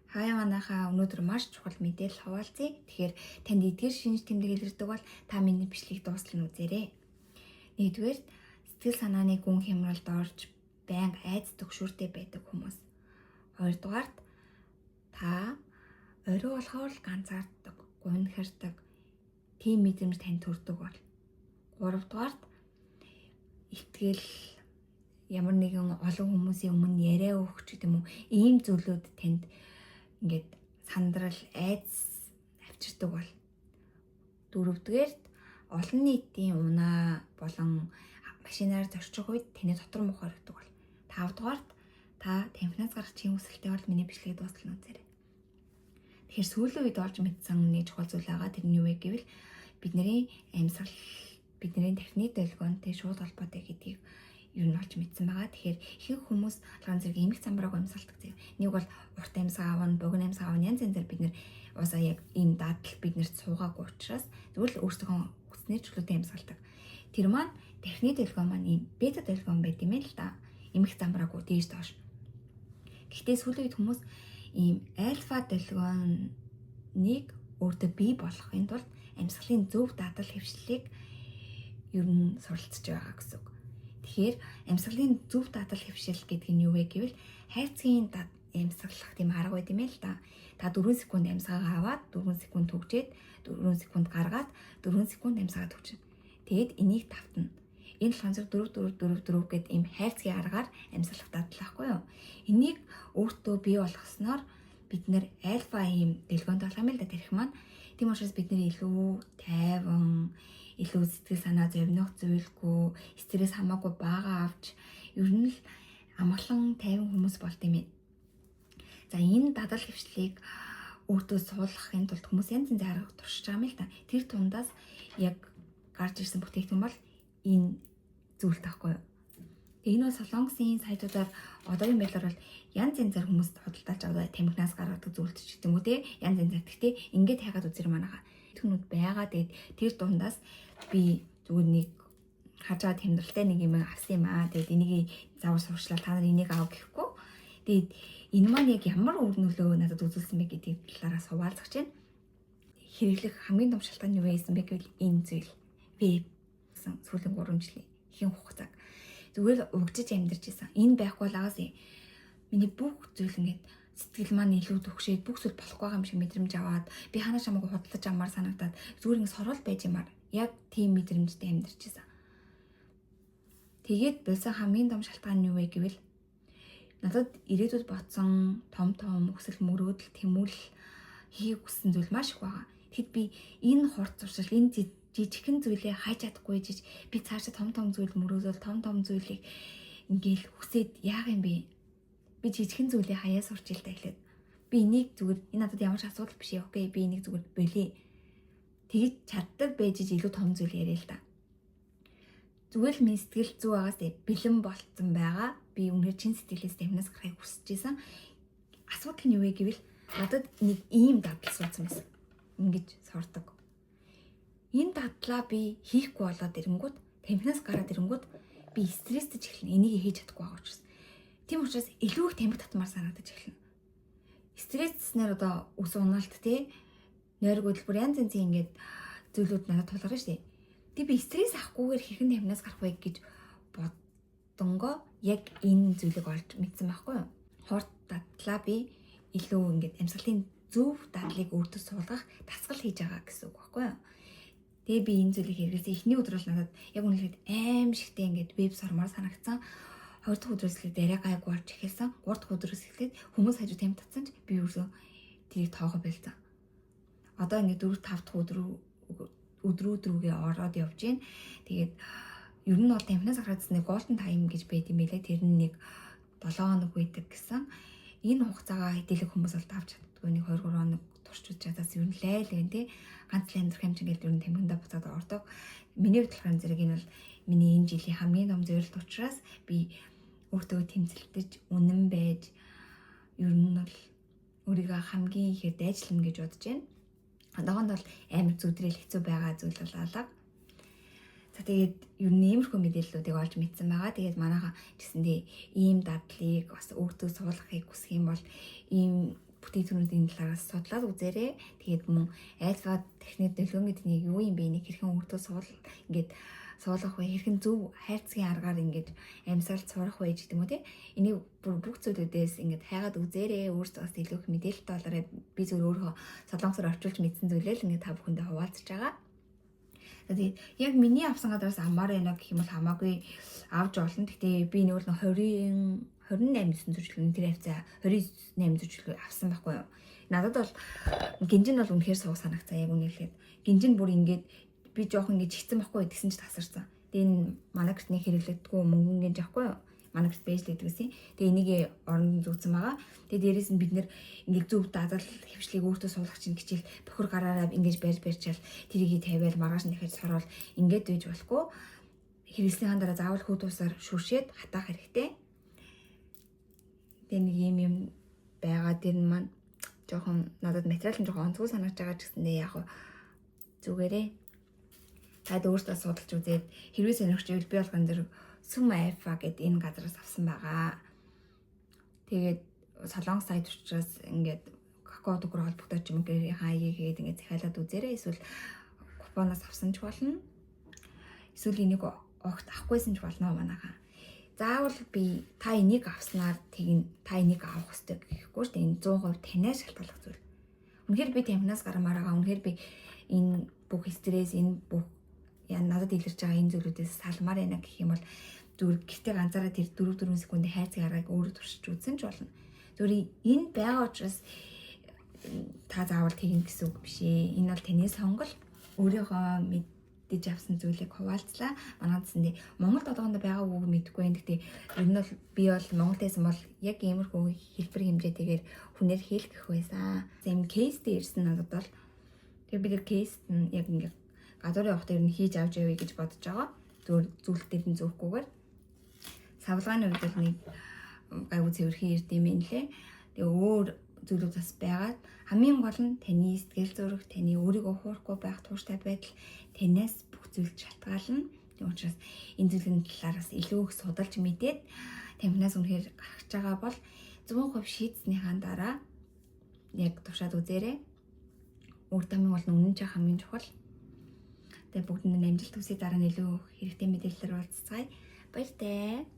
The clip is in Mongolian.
Хаяа манайхаа өнөөдөр маш чухал мэдээлэл хуваалцъя. Тэгэхээр танд эдгээр шинж тэмдэг илэрдэг бол та миний бичлэгийг дуустал үзээрэй. Нэгдүгээр сэтгэл санааны гүн хямралд орж байнга айц төгшүүртэй байдаг хүмүүс. Хоёрдугаарт та орой болохоор л ганцаарддаг, гунхирдаг, тийм мэдрэмж танд төрдөг бол. Гуравдугаарт ихтгэл ямар нэгэн олон хүмүүсийн өмнө яриа өгч гэдэг юм уу, ийм зүйлүүд танд ингээд сандрал, айц авчирдаг бол. Дөрөвдүгээрт олон нийтийн унаа болон машинаар зорчих үед таны дотор мөх хоригддог бол. Тавдугаарт та тамхинаас гарах чин хүсэлтэй бол миний бичлэгийг дуустал үзээрэй. Тэгэхээр сүүлийн үед олж мэдсэн нэг чухал зүйл байгаа. Тэр нь юу вэ гэвэл бидний амьсгал, бидний тархины долгионтой шууд холбоотой гэдгийг ер нь олж мэдсэн байгаа. Тэгэхээр ихэнх хүмүүс алгаан зэрэг эмх замбрааг амьсгалдаг зав. Нэг бол урт амьсгаа авна, богино амьсгаа авна, янз янзаар бид нэр уусаа яг ийм дадал биднэрт суугаагүй учраас зүгээр л өөрсдөө хүснээр чөлөөтэй амьсгалдаг. Тэр маань тархины долгион маань ийм бета долгион байт юм л да. Эмх замбраагүй дээж доош. Гэхдээ сүүлийн үед хүмүүс ийм альфа долгионыг өөртөө бий болохын тулд амьсгалын зөв дадал хэвшлийг ер нь суралцж байгаа гэсэн үг. Тэгэхээр амьсгалын зөв дадал хэвшил гэдэг нь юу вэ гэвэл хайрцгийн амьсгалах тийм арга байт юм л да. Та 4 секунд амьсгаа аваад 4 секунд төгжээд 4 секунд гаргаад 4 секунд амьсгаа төгжинэ. Тэгэд энийг тавтана. Энэ болохоор 4 гэдэг ийм хайрцгийн аргаар амьсгалах дадал байхгүй юу? Энийг өөртөө бий болгосноор бид нэр альфа ийм дэлгөөнд болох юм л да тэрх маань. Тийм учраас бид нэр илүү тайван, илүү сэтгэл санаа зовнох зүйлгүй, стресс хамаагүй бага авч ер нь л амгалан тайван хүмүүс болт юм. За энэ дадал хэвшлийг өөртөө суулгахын тулд хүмүүс янз янзын арга туршиж байгаа юм л да. Тэр тундаас яг гарч ирсэн бүтээгдэхүүн бол энэ зүйл таахгүй юу. Энэ бол солонгосын сайтуудаар одоогийн байдлаар бол янз янзаар хүмүүс худалдаалж аваад тамхинаас гаргадаг зүйлч гэдэг юм уу те. Янз янзаар. Гэхдээ ингээд хайгаад үзэр манайха түүнүүд байгаа. Тэгээд тэр дундаас би зүгээр нэг харж байгаа тэмдэглэлтэй нэг юм авсан юм аа. Тэгээд энийг заавал сурчлаа та нар энийг аав гэхгүй. Тэгээд энэ маань яг ямар үр нөлөө надад үзүүлсэн бэ гэдгийг талаараа хуваалцах чинь хэрэглэх хамгийн том шалтгаан юу байсан бэ гэвэл энэ зүйл. Веб гэсэн сүүлийн 3 жилийн ихэнх хугацааг зүгээр л угжиж амьдарч байсан. Энэ байхгүй бол агаас миний бүх зүйл ингээд сэтгэл маань илүү төгшөөд бүх зүйл болохгүй байгаа юм шиг мэдрэмж аваад би ханаа шамаагүй худалдаж амаар санагдаад зүгээр ингэ сорол байж юмар яг тийм мэдрэмжтэй амьдарч байсан. Тэгээд болсон хамгийн том шалтгаан нь юу вэ гэвэл надад ирээдүйд ботсон том өсөл мөрөөдөл тэмүүлэл хийх хүссэн зүйл маш их байгаа. Тэгэд би энэ хурд зуршил энэ жижигхэн зүйлээ хайж чадахгүй жиж би цаашаа том зүйл мөрөөдөл том зүйлийг ингээл хүсээд яах юм бэ? Би жижигхэн зүйлээ хаяа сурч ил та хэлээд. Би энийг зүгээр энэ надад ямар ч асуудал биш ээ. Окей, би энийг зүгээр болий. Тэгж чаддаг байж илүү том зүйл яриа л да. Зүгээр л миний сэтгэл зүй байгаас бэлэн болцсон байгаа. Би үнээр чин сэтгэлээс тамнаас гарахыг хүсэж исэн. Асуудал нь юу вэ гэвэл надад нэг ийм дадал суудсан байсан. Ингэж сордог. Энэ дадлаа би хийхгүй болоод ирэнгүүт тамхинаас гараад ирэнгүүт би стресстэй эхэлнэ. Энийг хийж чадахгүй байгаа учраас. Тийм учраас илүү их тамхи татмаар санагдаж эхэлнэ. Стресснээр одоо ус унаалт те нойрог хөдөлбөр янз янзын ингээд зүйлүүд надад тулгарна шүү дээ. Тэг би стресс авахгүйгээр хэрхэн тамхинаас гарах вэ гэж бодонгоо яг энэ зүйлийг олж мэдсэн байхгүй юу? Хорт дадлаа би илүү ингээд амьсгалын зөв дадлыг өөртөө суулгах дасгал хийж байгаа гэсэн үг байхгүй юу? Тэгээ би энэ зүйлийг хэрэглэсэн эхний өдрөл надад яг үнэхээр аим шигтэй ингээд веб сормоор санагдсан. 2 дахь өдрөөс эхлээд арай гайгүй болж эхэлсэн. 3 дахь өдрөөс эхлээд хүмүүс хажуу тамхи татсан ч би өөрөө тэрийг тоогоо байлцсан. Одоо ингээд 4 5 дахь өдрүүгээ ороод явж гин. Тэгээд ер нь бол тамхинаас гаргадсан нэг голден тайм гэж байд юм байлээ. Тэр нь нэг 7 хоног байдаг гэсэн. Энэ хугацаагаа хэдүүлэх хүмүүс бол давж чаддгүй нэг 2 3 хоног туршиж чадаас ер нь лайл гэн тий. Ганц л амьдрах юм чинь гэдэг ер нь тамхиндаа буцаад ордог. Миний хувьд болохоор зэрэг энэ бол миний энэ жилийн хамгийн том зорилт учраас би өөртөө тэмцэлтэж үнэн байж ер нь бол өөрийгөө хамгийн ихээр дайжлна гэж бодож байна. Одоохонд бол амар зүдрэл хэцүү байгаа зүйл бол алга. За тэгээд ер нь иймэрхүү мэдээллүүдийг олж мэдсэн байгаа. Тэгээд манайха гэсэндээ ийм дадлыг бас өөртөө суулгахыг хүсэх юм бол ийм бүтээгдэхүүнүүдийн талаараас судлаад үзээрэй. Тэгээд мөн альфа техник төлөвлөгөө гэдэг нь юу юм бэ? Нэг хэрхэн өөртөө ингээд суулгах вэ? Хэрхэн зөв хайрцгийн аргаар ингээд амьсгалд сурах вэ гэдэг юм уу те? Энийг бүх зүйлүүдээс ингээд хайгаад үзээрэй. Өөрсдөө бас илүү их мэдээлэлтэй болоорой. Би зөв өөрөө солонгосоор орчуулж мэдсэн зүйлээ л ингээд та бүхэндээ хуваалцаж байгаа. Тэгээд яг миний авсан гадраас амар байна гэх юм бол хамаагүй авч олно. Гэхдээ би нэг л 28 зөвчлөг тэр хавцаа 28 зөвчлөг авсан байхгүй юу. Надад бол гинжин бол үнэхээр сууг санагцаа яг үнэхээр. Гинжин бүр ингээд би жоох ингээд чигцэн байхгүй гэдгсэн ч тасарсан. Тэгээ энэ манай гэртний хэрэглэгдэггүй мөнгөн гинж авахгүй юу. Манай гэрт бэж л гэдгсэн. Тэгээ энийг оронд зүүцсэн байгаа. Тэгээ дээрээс нь бид нэр ингээд зөв дадлал хөвчлийг өөртөө суулгах чинь хичээл бохор гараараа ингэж барьчаал тэрийг тавиал маргааш нь дахиад сорвол ингээд байж болохгүй. Хэрэглэснийхэн дараа заавал хүү тусаар шүршээд хатаах хэрэгтэй. Тэгээ нэг юм байгаа дэр нь маань жоохон надад материал нь жоохон онцгой санагдаж байгаа ч гэсэндээ яг зүгээрээ таад өөртөө судалж үзээд хэрвээ сонирхч ивэл би болгон дэр Сүм Альфа гэдэг энэ газараас авсан байгаа. Тэгээд солонгос сайт учраас ингээд какао төгрөг холбогдоод ч юм уу хаяа хийгээд ингээд захиалаад үзээрэй. Эсвэл купоноос авсан ч болно. Эсвэл энийг огт авахгүйсэн ч болно манайхаа. Заавал би та энийг авснаар та энийг авах хэрэгтэй гэхгүй шүү дээ. Энэ 100% танаас шалтгааллах зүйл. Үнэхээр би тамхинаас гармаар байгаа. Үнэхээр би энэ бүх стресс, энэ бүх надад илэрч байгаа энэ зүйлүүдээс салмаар байна гэх юм бол зүгээр гэртээ ганцаараа тэр 4 секундын хайцыг аргыг өөрөө туршиж үзсэн ч болно. Зүгээр энэ байгаа учраас та заавал тэгнэ гэсэн үг биш ээ. Энэ бол таны сонгол. Өөрийнхөө мэдэж авсан зүйлийг хуваалцлаа. Манайд зэндээ Монгол толгоонд байгаа үг мэдэхгүй байна. Гэхдээ ер нь бол би бол Монголд байсан бол яг иймэрхүү хэлбэр хэмжээтэйгээр хүнээр хэлэх байсан. Зэм кейстэй ирсэн надад бол тэгээ бид кейс нь яг ингээд гадуурын явахт ер нь хийж авч явъя гэж бодож байгаа. Зүгээр зүйлдер нь зөөхгүйгээр савлгааны үед л нэг гайгүй цэвэрхэн ирд юм лээ. Тэгээ өөр зүйлүүд бас байгаа. Хамгийн гол нь таны сэтгэл зүрх, таны өөрийгөө хуурахгүй байх тууштай байдал танаас бүх зүйл шалтгаална. Тийм учраас энэ зүйлийн талаараас илүү их судалж мэдээд тамхинаас үнэхээр гарах байгаа бол 100% шийдснийхаа дараа яг туршаад үзээрэй. Өөр тамиг бол үнэн ч хамгийн чухал. Тэгээ бүгдэнд амжилт хүсье, дараа нь илүү хэрэгтэй мэдээлэлээр уулзцгаая. Баяртай.